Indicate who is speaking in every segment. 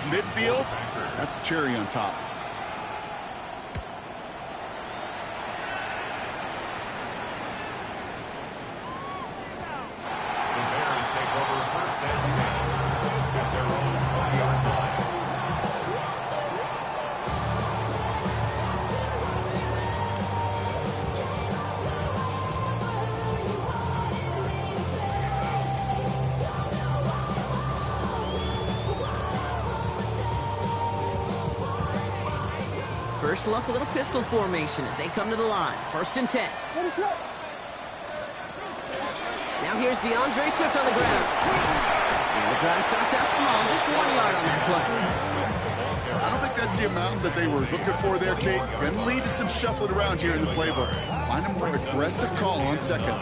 Speaker 1: towards midfield. That's the cherry on top.
Speaker 2: First look, a little pistol formation as they come to the line. 1st and 10. Now here's DeAndre Swift on the ground. And the drive starts out small, just 1 yard on that play.
Speaker 1: I don't think that's the amount that they were looking for there, Kate. Going to lead to some shuffling around here in the playbook. Find a more aggressive call on 2nd.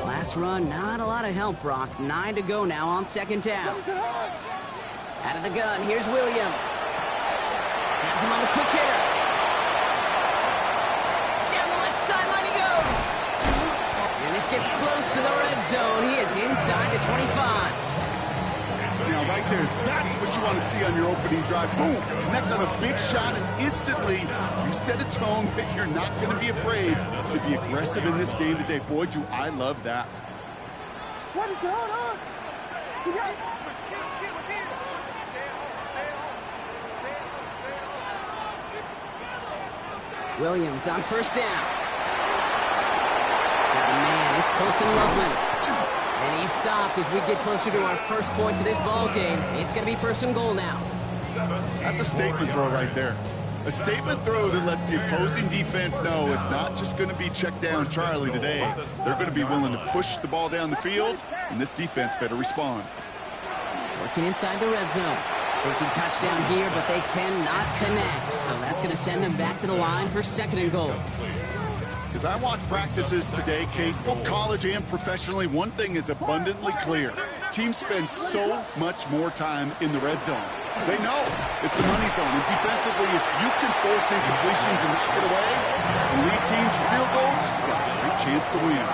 Speaker 2: Last run, not a lot of help, Brock. 9 to go now on 2nd down. Out of the gun, here's Williams. Has him on the quick hitter. Down the left sideline he goes. And this gets close to the red zone. He is inside the 25.
Speaker 1: Now, right there, that's what you want to see on your opening drive. Boom! Connect on a big shot, and instantly you set a tone that you're not going to be afraid to be aggressive in this game today. Boy, do I love that.
Speaker 3: What is going on?
Speaker 2: Williams on 1st down. Oh, man, it's Colston Loveland. And he stopped as we get closer to our first point to this ball game. It's going to be 1st and goal now.
Speaker 1: That's a statement throw right there. A statement throw that lets the opposing defense know it's not just going to be check down Charlie today. They're going to be willing to push the ball down the field, and this defense better respond.
Speaker 2: Working inside the red zone. Thinking touchdown here, but they cannot connect. So that's going to send them back to the line for 2nd and goal.
Speaker 1: As I watch practices today, Kate, both college and professionally, one thing is abundantly clear. Teams spend so much more time in the red zone. They know it's the money zone. And defensively, if you can force incompletions and knock it away and lead teams for field goals, you've got a great chance to win.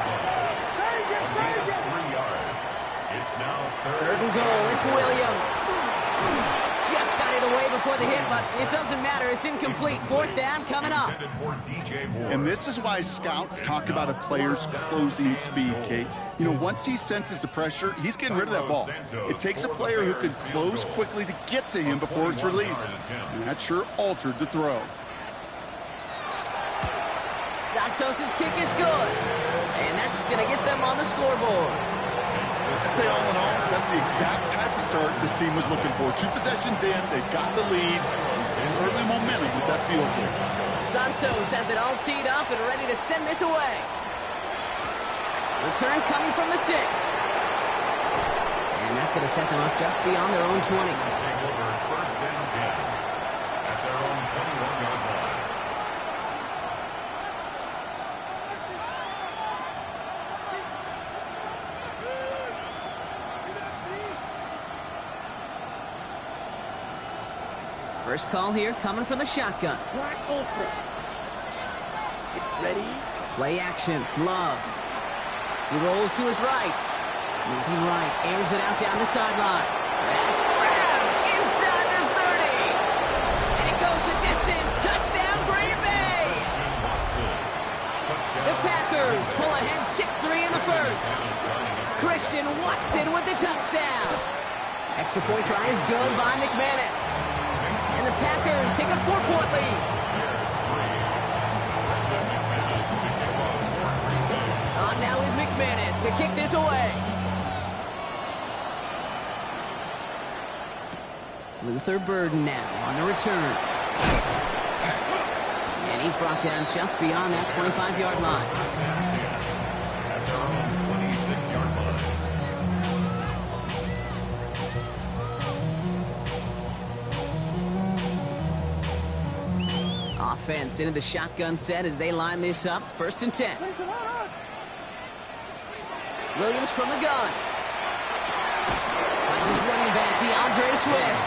Speaker 2: 3rd and goal, it's Williams. Just got it away before the hit, but it doesn't matter. It's incomplete. 4th down coming up.
Speaker 1: And this is why scouts talk about a player's closing speed, Kate. You know, once he senses the pressure, he's getting rid of that ball. It takes a player who can close quickly to get to him before it's released. And that sure altered the throw.
Speaker 2: Santos' kick is good. And that's going to get them on the scoreboard.
Speaker 1: I'd say all in all, that's the exact type of start this team was looking for. 2 possessions in, they've got the lead, and early momentum with that field goal.
Speaker 2: Santos has it all teed up and ready to send this away. Return coming from the 6. And that's going to set them up just beyond their own 20.
Speaker 4: First and 10 at their own 21-yard line.
Speaker 2: First call here coming from the shotgun.
Speaker 3: Ready?
Speaker 2: Play action. Love. He rolls to his right. Moving right. Airs it out down the sideline. That's grabbed inside the 30. And it goes the distance. Touchdown, Green Bay. The Packers pull ahead 6-3 in the first. Christian Watson with the touchdown. Extra point try is good by McManus. And the Packers take a 4-point lead. On now is McManus to kick this away. Luther Burden now on the return. And he's brought down just beyond that 25-yard line.
Speaker 4: At their own 26-yard line.
Speaker 2: Offense into the shotgun set as they line this up. 1st and 10. Williams from the gun. Finds his running back, DeAndre Swift.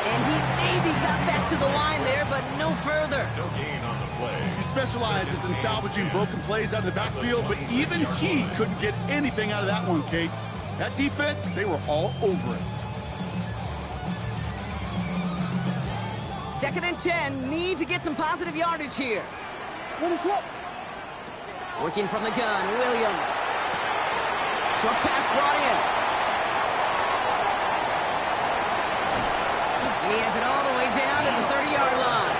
Speaker 2: And he maybe got back to the line there, but no further.
Speaker 4: No gain on the play.
Speaker 1: He specializes in salvaging broken plays out of the backfield, but even he couldn't get anything out of that one, Kate. That defense, they were all over it.
Speaker 2: 2nd and 10, need to get some positive yardage here.
Speaker 3: What is up?
Speaker 2: Working from the gun, Williams. Short pass brought in. And he has it all the way down to the 30-yard line.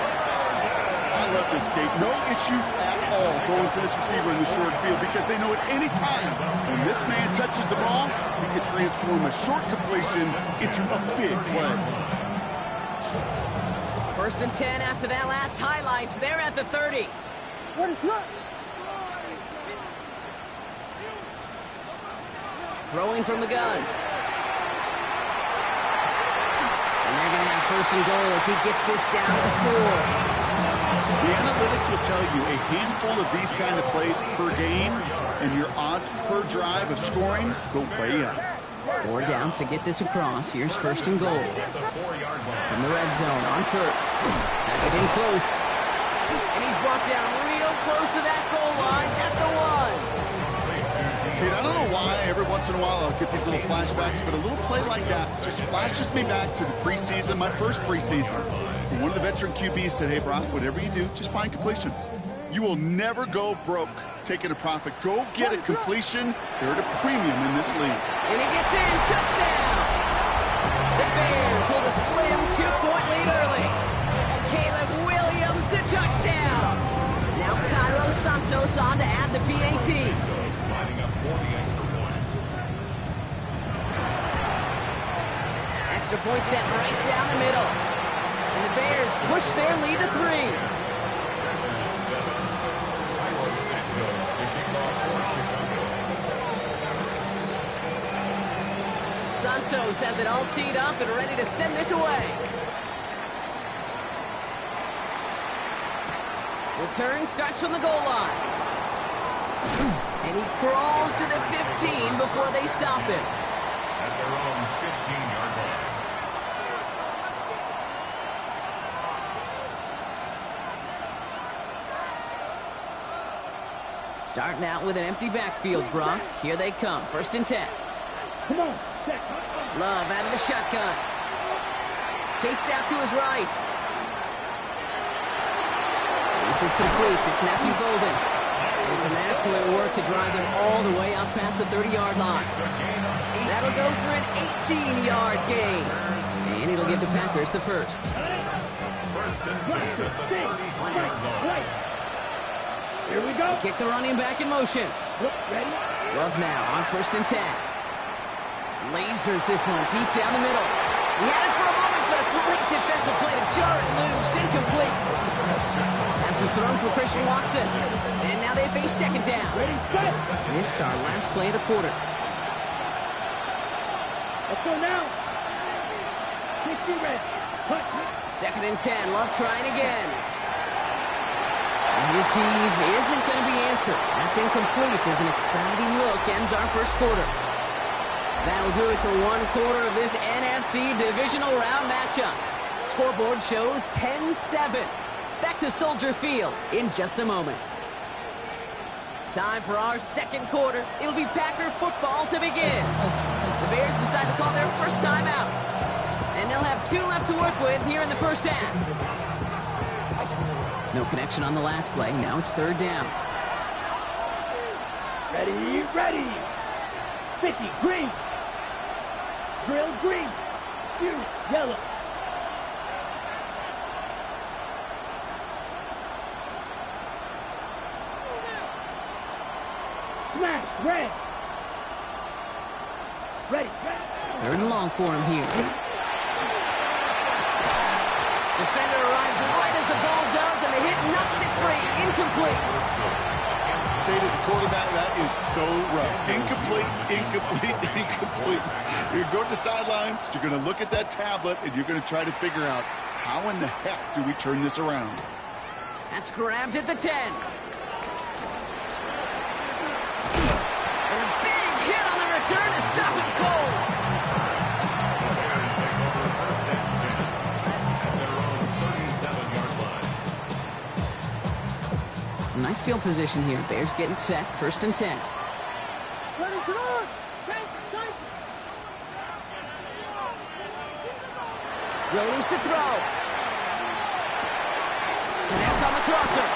Speaker 1: I love this, Kate. No issues at all going to this receiver in the short field because they know at any time when this man touches the ball, he can transform a short completion into a big play.
Speaker 2: 1st and 10 after that last highlights. They're at the 30.
Speaker 3: What is up?
Speaker 2: Throwing from the gun. And they're going to have 1st and goal as he gets this down to the 4.
Speaker 1: The analytics will tell you a handful of these kind of plays per game, and your odds per drive of scoring go way up.
Speaker 2: 4 downs to get this across. Here's 1st and goal. From the red zone on 1st. Has it in close. And he's brought down real close to that goal line at the 1.
Speaker 1: Kate, I don't know why every once in a while I'll get these little flashbacks, but a little play like that just flashes me back to the preseason, my first preseason. And one of the veteran QBs said, hey, Brock, whatever you do, just find completions. You will never go broke taking a profit. Go get a completion. They're at a premium in this league.
Speaker 2: And he gets in. Touchdown! The Bears hold a slim 2-point lead early. Caleb Williams, the touchdown. Now Cairo Santos on to add the PAT.
Speaker 4: Lining up for the extra point.
Speaker 2: Extra point set right down the middle. And the Bears push their lead to 3. Santos has it all teed up and ready to send this away. Return starts from the goal line. And he crawls to the 15 before they stop him.
Speaker 4: At their own 15-yard line.
Speaker 2: Starting out with an empty backfield, Brock. Here they come. 1st and 10.
Speaker 3: Come on.
Speaker 2: Love out of the shotgun. Chased out to his right. This is complete. It's Matthew Golden. And some excellent work to drive them all the way up past the 30-yard line. That'll go for an 18-yard gain. And it'll give the Packers the 1st.
Speaker 4: 1st and 10 at the 33-yard line.
Speaker 3: Here we go.
Speaker 2: Kick the running back in motion.
Speaker 3: Ready?
Speaker 2: Love now on 1st and 10. Lasers this one deep down the middle. He had it for a moment, but a great defensive play to jar it loose. Incomplete. Pass was thrown for Christian Watson. And now they face 2nd down.
Speaker 3: Ready, set.
Speaker 2: This is our last play of the quarter.
Speaker 3: Let's go now. 60 red. Cut.
Speaker 2: 2nd and 10. Love trying again. His heave isn't going to be answered. That's incomplete as an exciting look ends our 1st quarter. That'll do it for 1 quarter of this NFC divisional round matchup. Scoreboard shows 10-7. Back to Soldier Field in just a moment. Time for our 2nd quarter. It'll be Packer football to begin. The Bears decide to call their first timeout. And they'll have 2 left to work with here in the 1st half. No connection on the last play. Now it's 3rd down.
Speaker 3: Ready, ready. 50, green. Drill, green. Spew, yellow. Smash, red. Ready, red.
Speaker 2: 3rd and long for him here. Defender arrives right as the ball does, and the hit knocks it free. Incomplete.
Speaker 1: Kate, as a quarterback, that is so rough. Incomplete, incomplete, incomplete. You're going to go to the sidelines, you're going to look at that tablet, and you're going to try to figure out how in the heck do we turn this around.
Speaker 2: That's grabbed at the 10. And a big hit on the return to stop it cold.
Speaker 4: The Bears take over 1st and 10.
Speaker 2: field position here. Bears getting set. 1st and 10. Williams to throw. Connects on the crosser.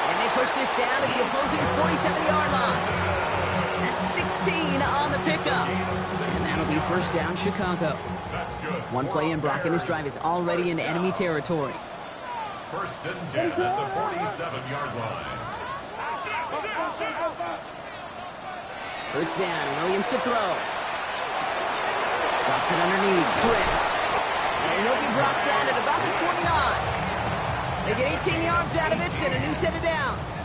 Speaker 2: And they push this down to the opposing 47-yard line. That's 16 on the pickup. And that'll be 1st down, Chicago. One play in, Brock, and his drive is already into enemy territory.
Speaker 4: 1st and 10 at the 47-yard line.
Speaker 2: 1st down, Williams to throw. Drops it underneath, Swift. And he'll be brought down at about the 29. They get 18 yards out of it and a new set of downs.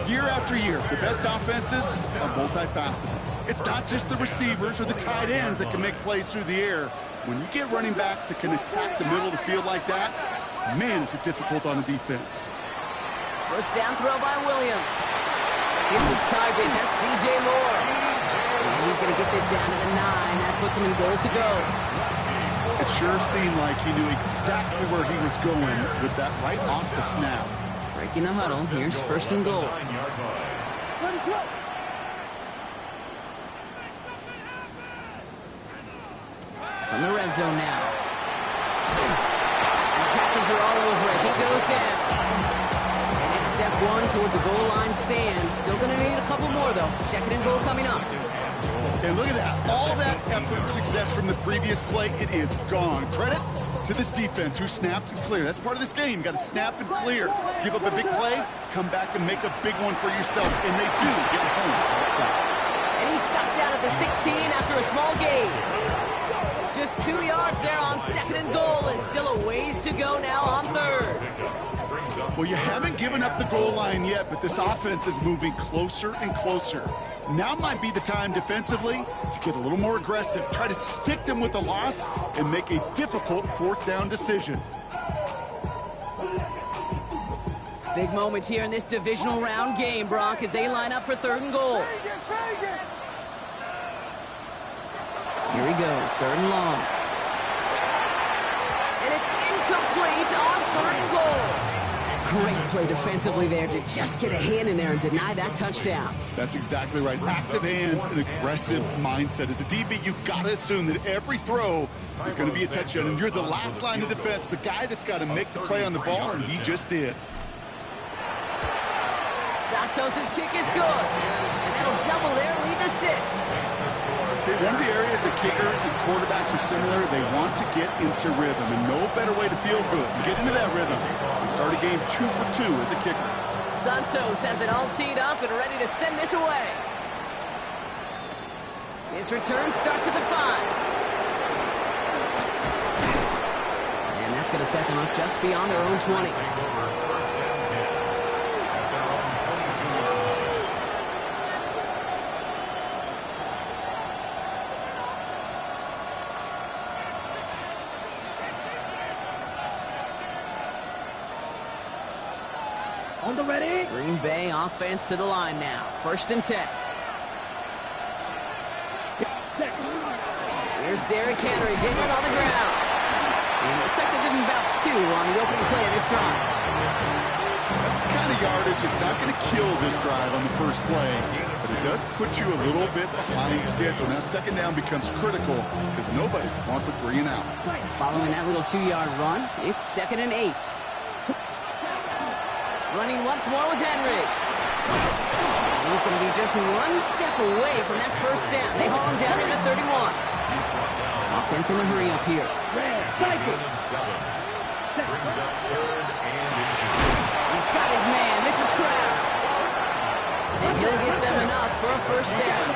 Speaker 1: Year after year, the best offenses are multifaceted. It's not just the receivers or the tight ends that can make plays through the air. When you get running backs that can attack the middle of the field like that, man, is it difficult on the defense.
Speaker 2: 1st down throw by Williams. Here's his target. That's DJ Moore. And he's going to get this down to the 9. That puts him in goal to go.
Speaker 1: It sure seemed like he knew exactly where he was going with that right off the snap.
Speaker 2: Breaking the huddle. Here's 1st and goal. From the red zone now. And the Packers are all over it. He goes down. And it's step 1 towards a goal line stand. Still going to need a couple more, though. 2nd and goal coming up.
Speaker 1: And look at that. All that effort and success from the previous play, it is gone. Credit to this defense who snapped and cleared. That's part of this game. You got to snap and clear. Give up a big play, come back and make a big one for yourself. And they do get home outside.
Speaker 2: And he's stopped down at the 16 after a small gain. Just 2 yards there on 2nd and goal, and still a ways to go now on 3rd.
Speaker 1: Well, you haven't given up the goal line yet, but this offense is moving closer and closer. Now might be the time defensively to get a little more aggressive. Try to stick them with the loss and make a difficult 4th down decision.
Speaker 2: Big moment here in this divisional round game, Brock, as they line up for 3rd and goal. Here he goes, 3rd and long. And it's incomplete on 3rd and goal. Great play defensively there to just get a hand in there and deny that touchdown.
Speaker 1: That's exactly right. Active hands and aggressive mindset. As a DB, you've got to assume that every throw is going to be a touchdown. And you're the last line of defense, the guy that's got to make the play on the ball, and he just did.
Speaker 2: Santos' kick is good. And that'll double their lead to 6.
Speaker 1: Okay, one of the areas that kickers and quarterbacks are similar, they want to get into rhythm, and no better way to feel good than get into that rhythm and start a game 2 for 2 as a kicker.
Speaker 2: Santos has it all teed up and ready to send this away. His return starts at the 5. And that's going to set them up just beyond their own 20.
Speaker 3: On the ready.
Speaker 2: Green Bay offense to the line now. 1st and 10. Here's Derrick Henry getting it on the ground. And it looks like they're giving about 2 on the opening play of this drive.
Speaker 1: That's the kind of yardage. It's not going to kill this drive on the first play, but it does put you a little bit behind schedule. Now 2nd down becomes critical because nobody wants a 3 and out.
Speaker 2: Following that little 2-yard run, it's 2nd and 8. Running once more with Henry. He's going to be just 1 step away from that 1st down. They haul him down to the 31. Offense in the hurry up here. He's got his man. This is Kraft. And he'll get them enough for a 1st down.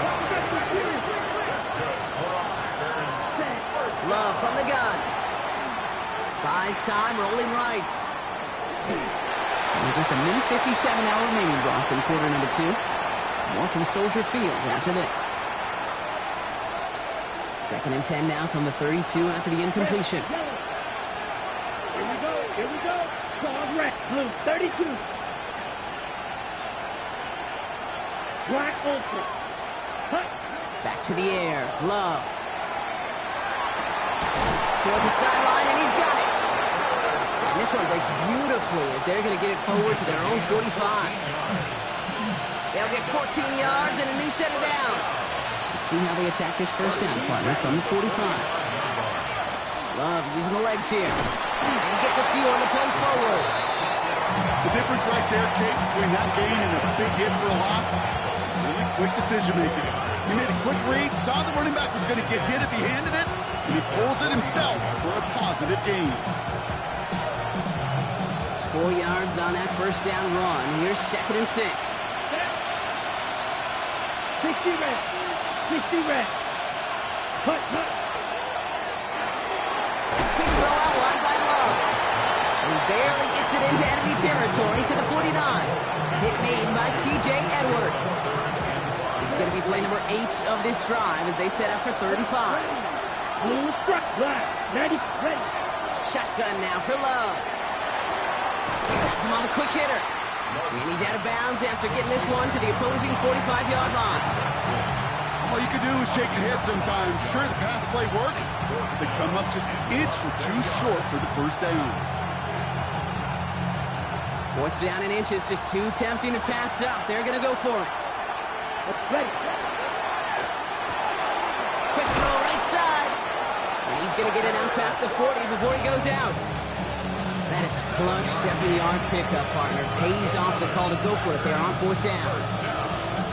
Speaker 2: Love from the gun. Buys time, rolling right. So just a minute 57 now remaining, Brock, in quarter number 2. More from Soldier Field after this. 2nd and 10 now from the 32 after the incompletion.
Speaker 3: Here we go. Claws red. Blue 32. Black ultra. Hut.
Speaker 2: Back to the air. Love. Toward the sideline, and he's got it. And And this one breaks beautifully as they're going to get it forward to their own 45. They'll get 14 yards and a new set of downs. Let's see how they attack this first down, partner, from the 45. Love using the legs here. And he gets a few on the plunge forward.
Speaker 1: The difference right there, Kate, between that gain and a big hit for a loss, really quick decision-making. He made a quick read, saw the running back was going to get hit if he handed it, and he pulls it himself for a positive gain.
Speaker 2: 4 yards on that first down run. Here's 2nd and 6.
Speaker 3: 60 red. 60 red. Cut.
Speaker 2: Quick throw out wide by Love. He barely gets it into enemy territory to the 49. Hit made by T.J. Edwards. This is going to be play number 8 of this drive as they set up for 35.
Speaker 3: Blue struck. Black. 90. Ready.
Speaker 2: Shotgun now for Love. Has him on the quick hitter. And he's out of bounds after getting this one to the opposing 45-yard line.
Speaker 1: All you can do is shake your head sometimes. Sure, the pass play works. They come up just an inch or two short for the first down.
Speaker 2: 4th down and inches, just too tempting to pass up. They're going to go for it.
Speaker 3: Ready.
Speaker 2: Quick throw right side. And he's going to get it out past the 40 before he goes out. That is a clutch 7-yard pickup, partner. Pays off the call to go for it there on 4th down.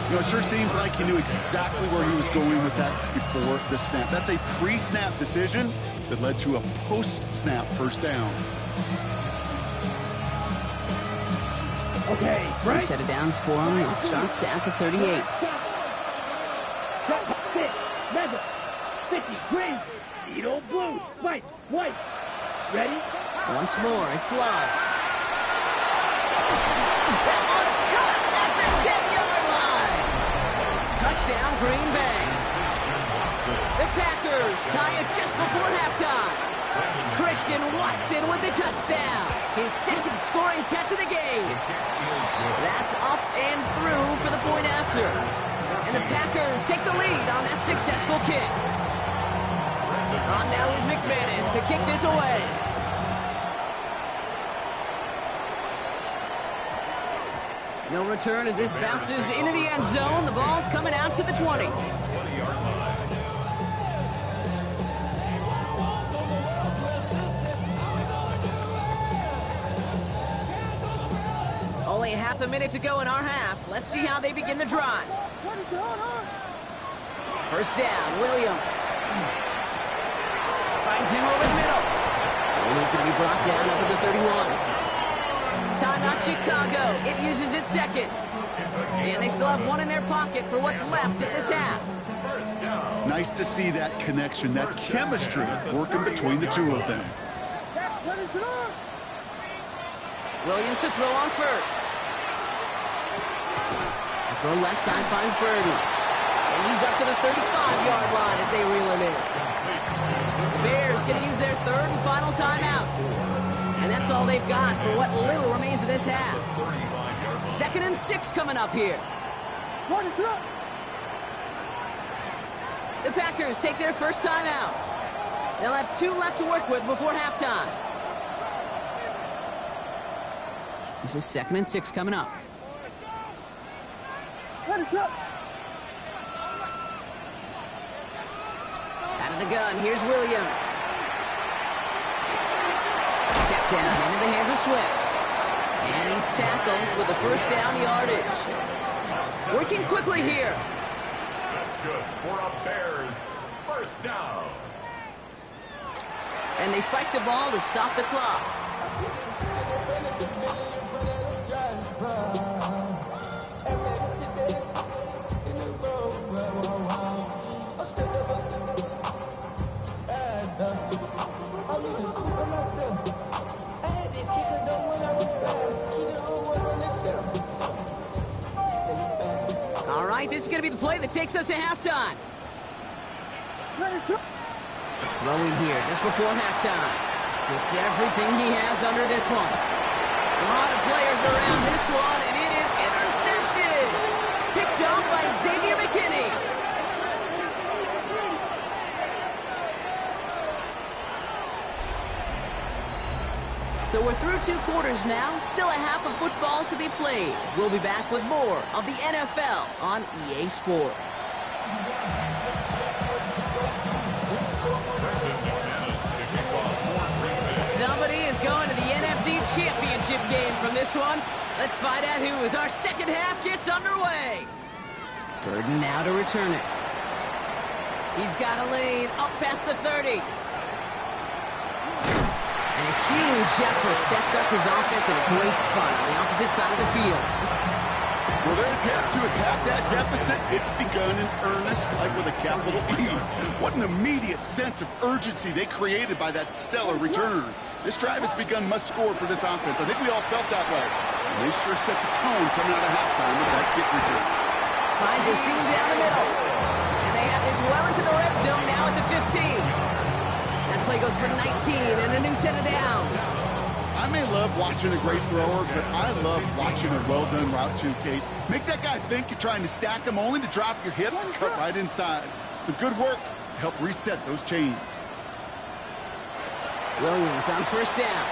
Speaker 1: You know, it sure seems like he knew exactly where he was going with that before the snap. That's a pre-snap decision that led to a post-snap first down.
Speaker 3: Okay,
Speaker 2: New
Speaker 3: right.
Speaker 2: set of downs for him. It starts at the 38.
Speaker 3: Cut. Sit. Leather. 50. Green. Needle. Blue. White. White. Ready.
Speaker 2: Once more, it's Love. That one's cut at the 10-yard line. Touchdown, Green Bay. The Packers tie it just before halftime. Christian Watson with the touchdown. His 2nd scoring catch of the game. That's up and through for the point after. And the Packers take the lead on that successful kick. On now is McManus to kick this away. No return as this bounces into the end zone. The ball's coming out to the 20. Only half a minute to go in our half. Let's see how they begin the drive. First down, Williams. Finds him over the middle. And he's going to be brought down up at the 31. Timeout Chicago. It uses its seconds. And they still have one in their pocket for what's left of this half.
Speaker 1: Nice to see that connection, that chemistry working between the two of them.
Speaker 2: Williams to throw on first. The throw left side finds Burden. And he's up to the 35-yard line as they reel him in. The Bears going to use their 3rd and final timeout. And that's all they've got for what little remains of this half. 2nd and 6 coming up here. The Packers take their first timeout. They'll have 2 left to work with before halftime. This is 2nd and 6 coming up. Out of the gun, here's Williams. Check down into the hands of Swift. And he's tackled with the first down yardage. Working quickly here.
Speaker 4: That's good for a Bears first down.
Speaker 2: And they spike the ball to stop the clock. All right, this is going to be the play that takes us to halftime. Throwing here just before halftime. Gets everything he has under this one. A lot of players around this one, and it is intercepted. Picked up by Xavier McKinney. So we're through 2 quarters now, still a half of football to be played. We'll be back with more of the NFL on EA Sports. Somebody is going to the NFC Championship game from this one. Let's find out who as our second half gets underway. Burden now to return it. He's got a lane up past the 30. And a huge effort sets up his offense in a great spot on the opposite side of the field.
Speaker 1: Well, their attempt to attack that deficit, it's begun in earnest, like with a capital E. What an immediate sense of urgency they created by that stellar return. This drive has begun must-score for this offense. I think we all felt that way. And they sure set the tone coming out of halftime with that kick return.
Speaker 2: Finds a seam down the middle. And they have this well into the red zone now at the 15. That play goes for 19 and a new set of downs.
Speaker 1: I may love watching a great thrower, but I love watching a well-done route too, Kate. Make that guy think you're trying to stack him only to drop your hips and cut right inside. Some good work to help reset those chains.
Speaker 2: Williams on first down.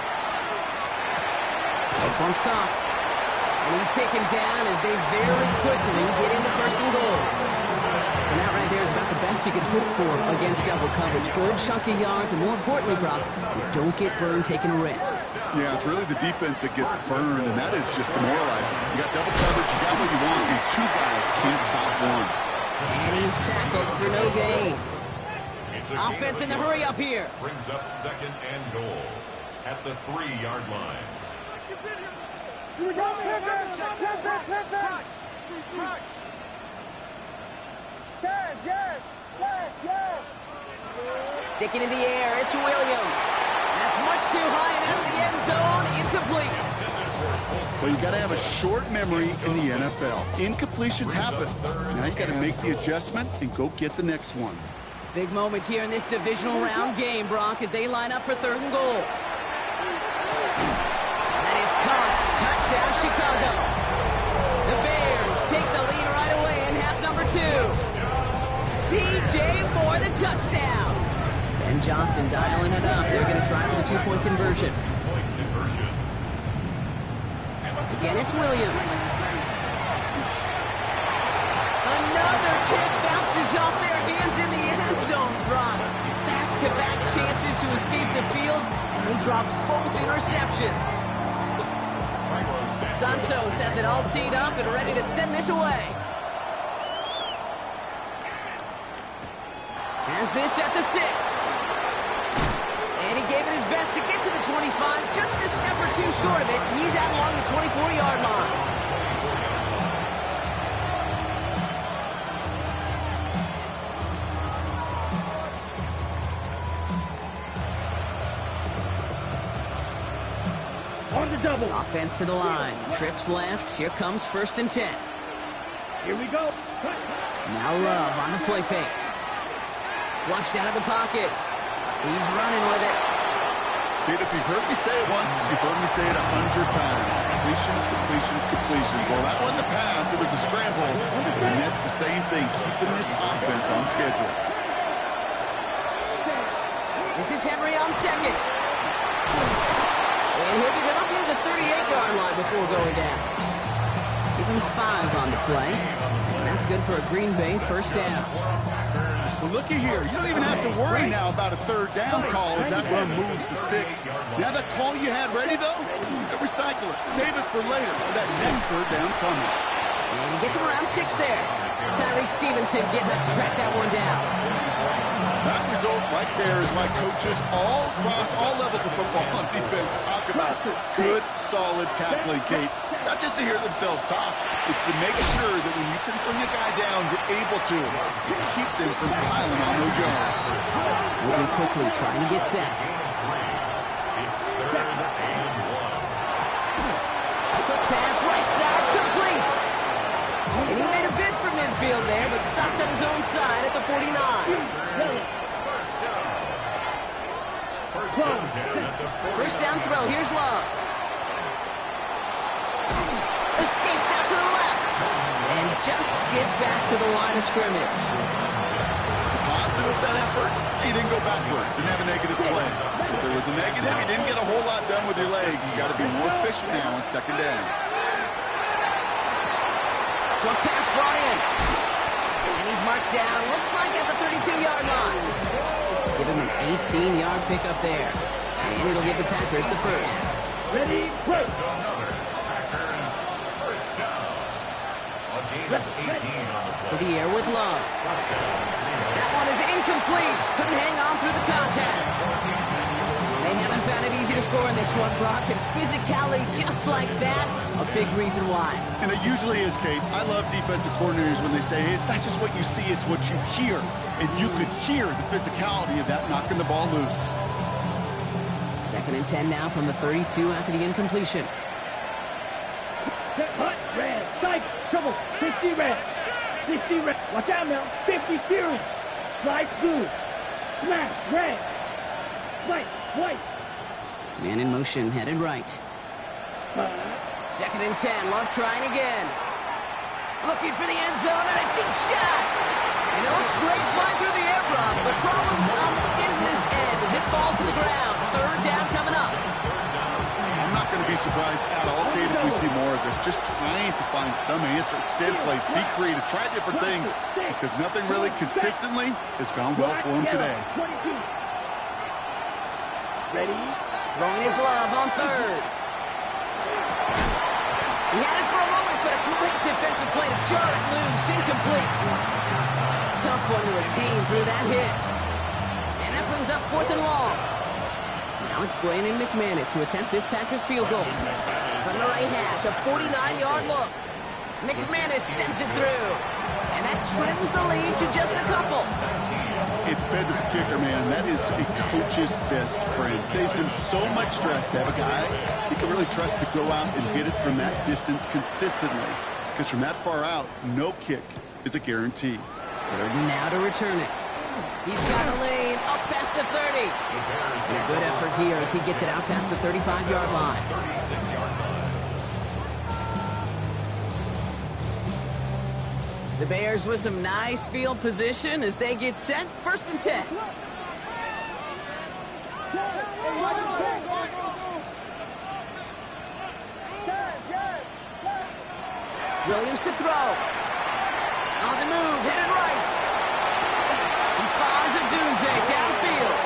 Speaker 2: This one's caught. And he's taken down as they very quickly get into first and goal. And that right there is about the best you can hope for against double coverage. Good chunky yards, and more importantly, Brock, you don't get burned taking a risk.
Speaker 1: Yeah, it's really the defense that gets burned, and that is just demoralizing. You got double coverage, you got what you want, and 2 guys can't stop one.
Speaker 2: And he's tackled for no gain. Offense in the hurry up here.
Speaker 4: Brings up second and goal at the 3-yard line.
Speaker 3: Here we go.
Speaker 2: Sticking in the air, it's Williams. That's much too high and out of the end zone, incomplete.
Speaker 1: Well, you got to have a short memory in the NFL. Incompletions happen. Now you got to make the adjustment and go get the next one.
Speaker 2: Big moment here in this divisional round game, Brock, as they line up for 3rd and goal. That is caught. Touchdown, Chicago. The Bears take the lead right away in half number 2. TJ Moore, the touchdown. Ben Johnson dialing it up. They're going to try for the 2-point conversion. Again, it's Williams. Another kick bounces off their hands in the end zone, Brock. Back-to-back chances to escape the field, and they drop both interceptions. Santos has it all teed up and ready to send this away. Has this at the 6. And he gave it his best to get to the 25, just a step or 2 short of it. He's out along the 24-yard line.
Speaker 3: On the double.
Speaker 2: Offense to the line. Trips left. Here comes 1st and 10.
Speaker 3: Here we go. Cut.
Speaker 2: Now Love on the play fake. Flushed out of the pocket. He's running with it.
Speaker 1: Kate, if you've heard me say it once, you've heard me say it 100 times. Completions. Well, that wasn't a pass. It was a scramble. And that's the same thing, keeping this offense on schedule.
Speaker 2: This is Henry on 2nd. And he'll get it up near the 38-yard line before going down. Give him 5 on the play. And that's good for a Green Bay 1st down.
Speaker 1: Well, looky here. You don't even have to worry now about a 3rd down call as that run moves the sticks. Now that call you had ready, though, recycle it. Save it for later for that next 3rd down coming.
Speaker 2: And he gets him around 6 there. Tyreek Stevenson getting up to track that one down.
Speaker 1: That result right there is why coaches all across all levels of football on defense talk about good, solid tackling, Kate. It's not just to hear themselves talk. It's to make sure that when you can bring a guy down, you're able to keep them from piling on those yards.
Speaker 2: Moving quickly, trying to get set.
Speaker 4: It's 3rd and 1.
Speaker 2: Quick pass, right side, complete. And he made a bid for midfield there, but stopped on his own side at the 49. First down throw, here's Love. Escapes out to the left. And just gets back to the line of scrimmage.
Speaker 1: Positive that effort. he didn't go backwards. Didn't have a negative play. If there was a negative, he didn't get a whole lot done with your legs. Got to be more efficient now on second down.
Speaker 2: Short pass brought in. And he's marked down, looks like at the 32-yard line. Give him an 18-yard pickup there. And it'll give the Packers the first.
Speaker 3: Ready, break.
Speaker 4: Packers first down. A gain of 18 on the play.
Speaker 2: To the air with Love. That one is incomplete. Couldn't hang on through the contact. They haven't found it easy to score in this one, Brock. And physicality just like that, a big reason why.
Speaker 1: And it usually is, Kate. I love defensive coordinators when they say, hey, it's not just what you see, it's what you hear. And you could hear the physicality of that knocking the ball loose.
Speaker 2: 2nd and 10 now from the 32 after the incompletion.
Speaker 3: Hut, red, strike, trouble, 50 red. 50 red. Watch out now. 50 fury. Slide blue. Smash, red. White, white.
Speaker 2: Man in motion, headed right. 2nd and 10, Love trying again. Looking for the end zone and a deep shot. And it looks great flying through the air, Brock, but problems on the business end as it falls to the ground. 3rd down coming up.
Speaker 1: I'm not going to be surprised at all, Kate, if we see more of this. Just trying to find some answer. Extend plays, be creative, try different things, because nothing really consistently has gone well for him today.
Speaker 3: 22. Ready?
Speaker 2: Throwing his Love on 3rd. He had it for a moment, but a great defensive play to jar it loose. Incomplete. Tough one to retain through that hit. And that brings up 4th and long. Now it's Brandon McManus to attempt this Packers field goal. From the right hash, a 49-yard look. McManus sends it through. And that trims the lead to just a couple.
Speaker 1: A feather kicker, man, that is a coach's best friend. Saves him so much stress to have a guy he can really trust to go out and hit it from that distance consistently. Because from that far out, no kick is a guarantee.
Speaker 2: 3rd now to return it. He's got a lane up past the 30. And a good effort here as he gets it out past the 35-yard line.
Speaker 4: 36-yard line.
Speaker 2: The Bears with some nice field position as they get set. 1st and 10. Williams to throw. On the move, headed right. He finds a Dunze downfield.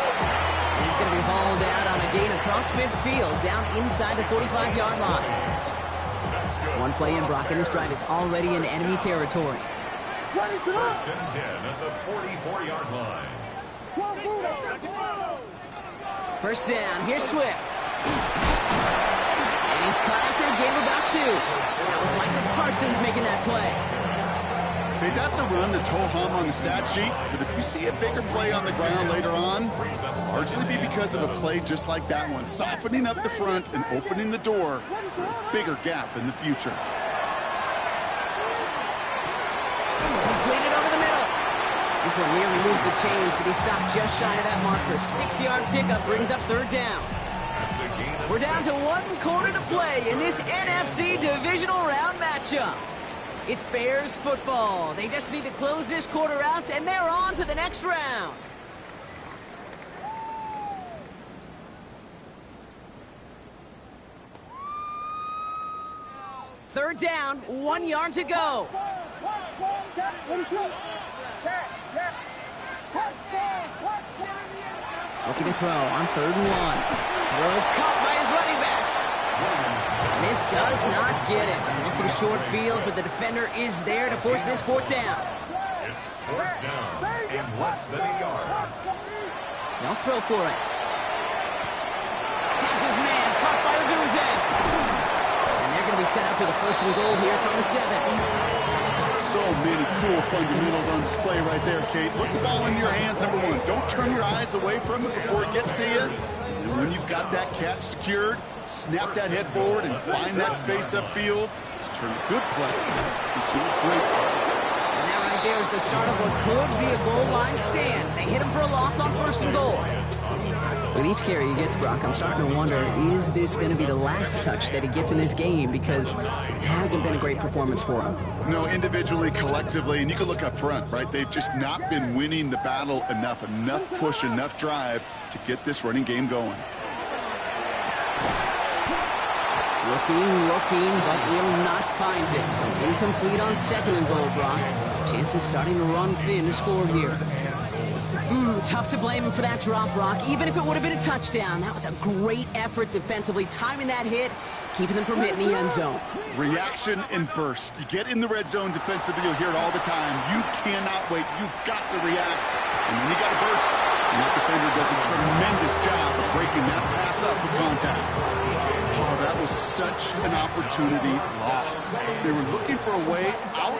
Speaker 2: And he's going to be hauled out on a gain across midfield, down inside the 45-yard line. One play in, Brock, and this drive is already in enemy territory.
Speaker 4: 1st and 10 at the 44-yard line.
Speaker 2: 1st down, here's Swift. And he's caught after a gain of about 2. That was Michael Parsons making that play.
Speaker 1: Hey, that's a run that's ho-hum on the stat sheet, but if you see a bigger play on the ground later on, largely be because of a play just like that one, softening up the front and opening the door for a bigger gap in the future.
Speaker 2: Completed over the middle. This one nearly moves the chains, but he stopped just shy of that marker. 6-yard pickup brings up 3rd down. We're down to 1 quarter to play in this NFC divisional round matchup. It's Bears football. They just need to close this quarter out, and they're on to the next round. Third down, 1 yard to go. Looking to throw on 3rd and 1. Throw caught by his running back. And this does not get it. Looking short field, but the defender is there to force this 4th down.
Speaker 4: It's 4th down and less than a yard.
Speaker 2: They'll throw for it. Has his man caught by Odunze. And they're going to be set up for the 1st and goal here from the 7.
Speaker 1: So many cool fundamentals on display right there, Kate. Put the ball in your hands, number 1. Don't turn your eyes away from it before it gets to you. And when you've got that catch secured, snap that head forward and find that space upfield to turn a good play into a great play.
Speaker 2: And now I think there's the start of what could be a goal line stand. They hit him for a loss on 1st and goal. With each carry he gets, Brock, I'm starting to wonder, is this going to be the last touch that he gets in this game? Because it hasn't been a great performance for him.
Speaker 1: No, individually, collectively, and you can look up front, right? They've just not been winning the battle enough push, enough drive to get this running game going.
Speaker 2: Looking, but will not find it. So incomplete on 2nd and goal, Brock. Chances starting to run thin to score here. Tough to blame him for that drop, Brock, even if it would have been a touchdown. That was a great effort defensively, timing that hit, keeping them from hitting the end zone.
Speaker 1: Reaction and burst. You get in the red zone defensively, you'll hear it all the time. You cannot wait. You've got to react. And then you got to burst. And that defender does a tremendous job of breaking that pass up with contact. Oh, that was such an opportunity lost. They were looking for a way out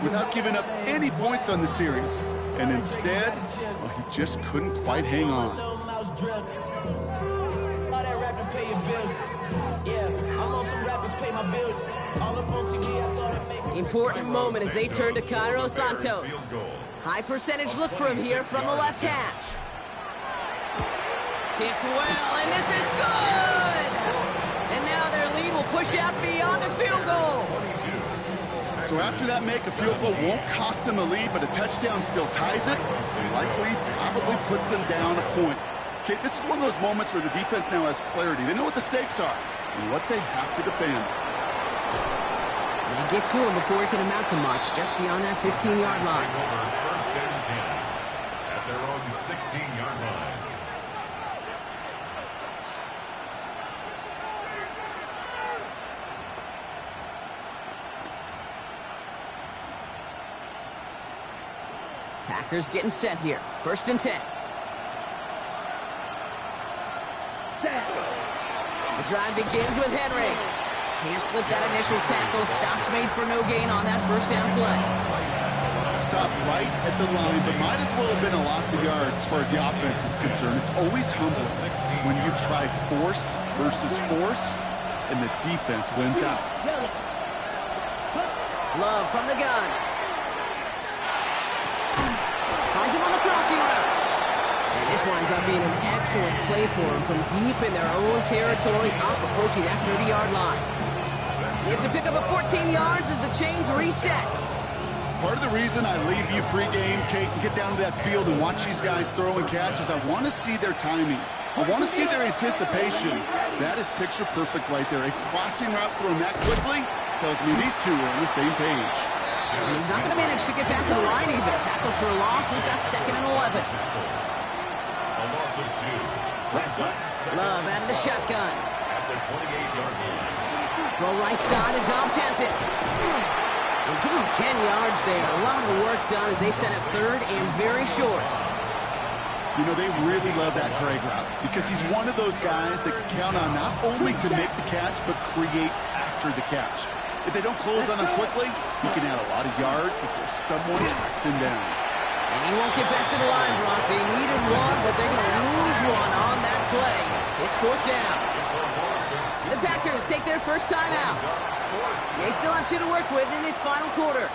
Speaker 1: without giving up any points on the series. And instead, well, he just couldn't quite hang on.
Speaker 2: Important moment as they turn to Cairo Santos. High percentage look for him here from the left hash. Kicked well, and this is good! And now their lead will push out beyond the field goal.
Speaker 1: So after that make, a field goal won't cost them a lead, but a touchdown still ties it, and likely probably puts them down a point. Okay, this is one of those moments where the defense now has clarity. They know what the stakes are and what they have to defend.
Speaker 2: They get to him before it can amount to much, just beyond that 15-yard line.
Speaker 4: First and 10 at their own 16-yard line.
Speaker 2: Packers getting set here. 1st and 10. The drive begins with Henry. Can't slip that initial tackle. Stops made for no gain on that 1st down play.
Speaker 1: Stopped right at the line, but might as well have been a loss of yards as far as the offense is concerned. It's always humbling when you try force versus force, and the defense wins out.
Speaker 2: Love from the gun. Finds him on the crossing route. And this winds up being an excellent play for him from deep in their own territory, up approaching that 30-yard line. It's a pickup of 14 yards as the chains reset.
Speaker 1: Part of the reason I leave you pregame, Kate, and get down to that field and watch these guys throw and catch is I want to see their timing. I want to see their anticipation. That is picture perfect right there. A crossing route thrown that quickly tells me these two are on the same page.
Speaker 2: And he's not going to manage to get back to the line even. Tackle for a loss. We've got 2nd and 11.
Speaker 4: A loss of 2.
Speaker 2: Love out of the shotgun.
Speaker 4: At the 28-yard line.
Speaker 2: Throw right side, and Dobbs has it. And give him 10 yards there. A lot of work done as they set up 3rd and very short.
Speaker 1: You know, they really love that drag route because he's one of those guys that can count on not only to make the catch, but create after the catch. If they don't close on him quickly, he can add a lot of yards before someone tracks him down.
Speaker 2: And he won't get back to the line, Brock. They needed one, but they're going to lose one on that play. It's 4th down. The Packers take their first time out. They still have 2 to work with in this final quarter.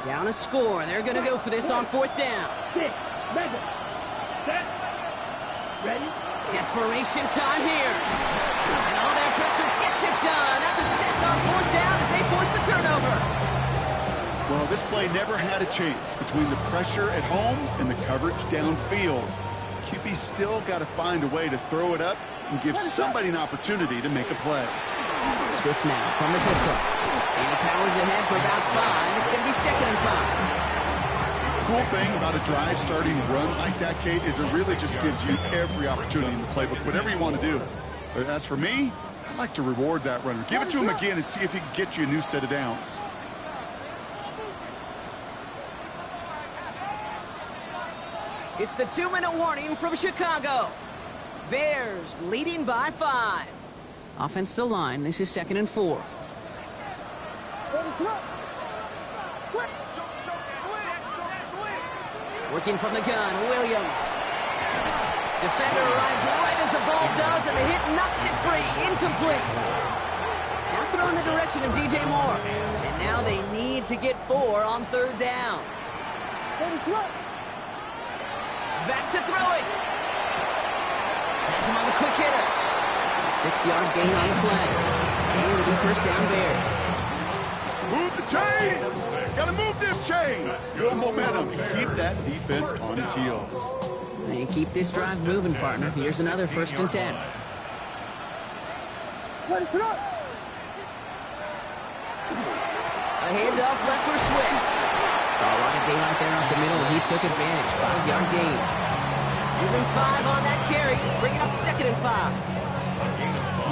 Speaker 2: Down a score. They're going to go for this on 4th down.
Speaker 3: 6, ready, set, ready.
Speaker 2: Desperation time here. And all their pressure gets it done. That's a sack on 4th down as they force the turnover.
Speaker 1: Well, this play never had a chance between the pressure at home and the coverage downfield. QB still got to find a way to throw it up and give somebody an opportunity to make a play.
Speaker 2: Swift now from the pistol. And he powers ahead for about 5. It's going to be 2nd and 5.
Speaker 1: Cool thing about a drive starting run like that, Kate, is it really just gives you every opportunity in the playbook, whatever you want to do. But as for me, I'd like to reward that runner. Give it to him again and see if he can get you a new set of downs.
Speaker 2: It's the 2-minute warning from Chicago. Bears leading by 5. Offense still line. This is 2nd and 4. Working from the gun, Williams. Defender arrives right as the ball does, and the hit knocks it free. Incomplete. Now throw in the direction of DJ Moore. And now they need to get 4 on 3rd down. Back to throw it. Has him on the quick hitter. 6-yard gain on the play. And it'll be 1st down Bears.
Speaker 1: Move the chain! Gotta move them chains! Good momentum. Keep that defense on its heels.
Speaker 2: And keep this drive moving, partner. Here's another 1st and 10. A handoff left for Swift. Saw a lot of daylight there up the middle, and he took advantage. 5-yard gain. Moving 5 on that carry. Bringing up 2nd and 5.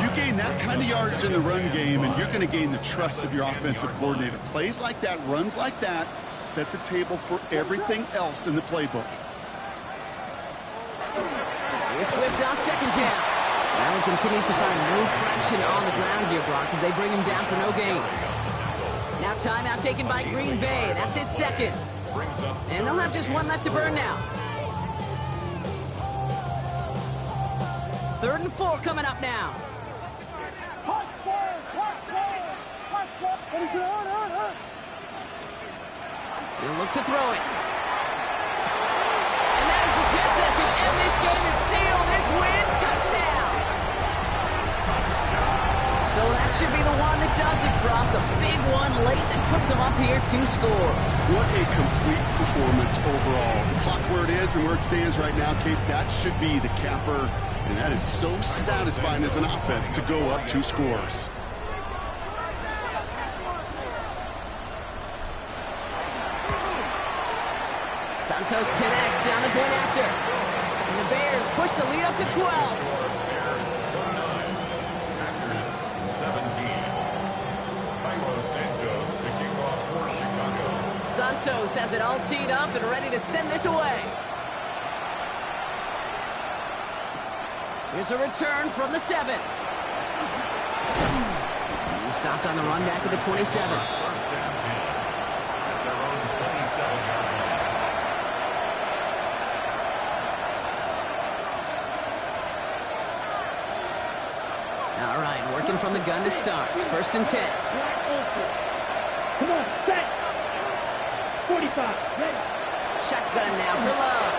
Speaker 1: You gain that kind of yardage in the run game, and you're going to gain the trust of your offensive coordinator. Plays like that, runs like that, set the table for everything else in the playbook.
Speaker 2: Here's Swift off 2nd down. Allen continues to find no traction on the ground here, Brock, as they bring him down for no gain. Now timeout taken by Green Bay. That's it, 2nd. And they'll have just 1 left to burn now. 3rd and 4 coming up now. They'll look to throw it. And that is the catch that should end this game and seal this win. Touchdown! So that should be the one that does it, Brock. A big one late that puts them up here 2 scores.
Speaker 1: What a complete performance overall. The clock where it is and where it stands right now, Kate, that should be the capper. And that is so satisfying as an offense to go up 2 scores.
Speaker 2: Santos connects on the point after. And the Bears push the lead up to 12.
Speaker 4: Bears 9, Packers 17. Cairo Santos, the kickoff for Chicago.
Speaker 2: Santos has it all teed up and ready to send this away. Here's a return from the 7. He stopped on the run back of the 27.
Speaker 4: 1st and 10 at their own 27-yard line.
Speaker 2: All right, working from the gun to start. 1st and 10.
Speaker 3: Come on, set. 45. Ready.
Speaker 2: Shotgun now for Love.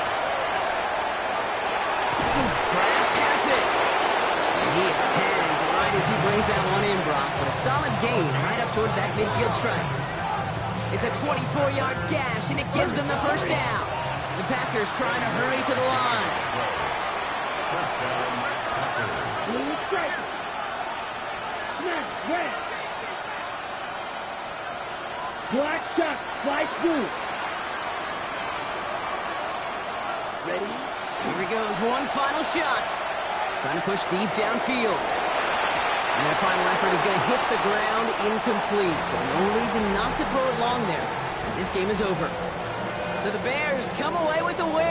Speaker 2: Kraft has it. And he is tagged right as he brings that one in, Brock. But a solid gain right up towards that midfield stripe. It's a 24-yard gash, and it gives them the 1st down. The Packers trying to hurry to the line.
Speaker 4: 1st down, Packers.
Speaker 3: Blue strike. Snap, red. Black shot, slice blue. Ready?
Speaker 2: Here he goes, one final shot. Trying to push deep downfield. And their final effort is going to hit the ground incomplete. But no reason not to throw it long there, as this game is over. So the Bears come away with the win.